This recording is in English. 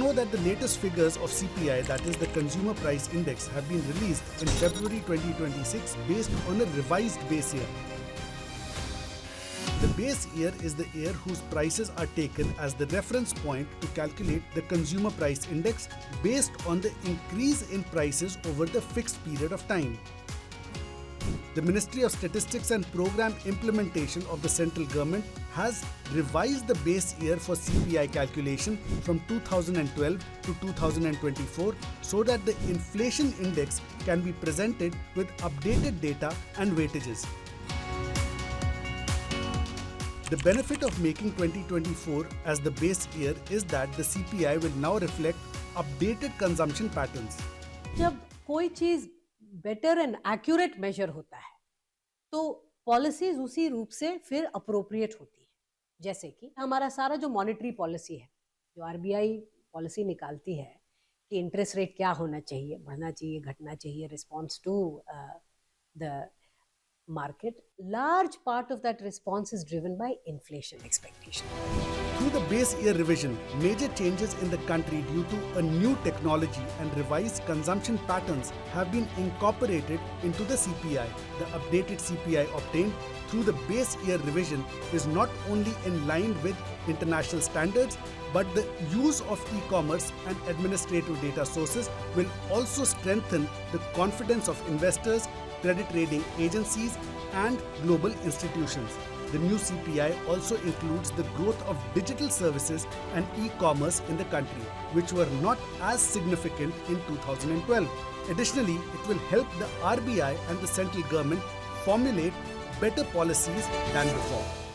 know that the latest figures of CPI, that is the Consumer Price Index, have been released in February 2026 based on a revised base year. The base year is the year whose prices are taken as the reference point to calculate the Consumer Price Index based on the increase in prices over the fixed period of time. The Ministry of Statistics and Program Implementation of the central government has revised the base year for CPI calculation from 2012 to 2024 so that the inflation index can be presented with updated data and weightages. The benefit of making 2024 as the base year is that the CPI will now reflect updated consumption patterns. जब कोई चीज better and accurate major होता है तो policies उसी रूप से फिर अप्रोप्रिएट होती है. जैसे कि हमारा सारा जो मॉनेटरी पॉलिसी है, जो आरबीआई पॉलिसी निकालती है कि इंटरेस्ट रेट क्या होना चाहिए, बढ़ना चाहिए, घटना चाहिए, response to the market, large part of that response is driven by inflation expectation. Through the base year revision, major changes in the country due to a new technology and revised consumption patterns have been incorporated into the CPI. The updated CPI obtained through the base year revision is not only in line with international standards, but the use of e-commerce and administrative data sources will also strengthen the confidence of investors, credit rating agencies and global institutions. The new CPI also includes the growth of digital services and e-commerce in the country, which were not as significant in 2012. Additionally, it will help the RBI and the central government formulate better policies than before.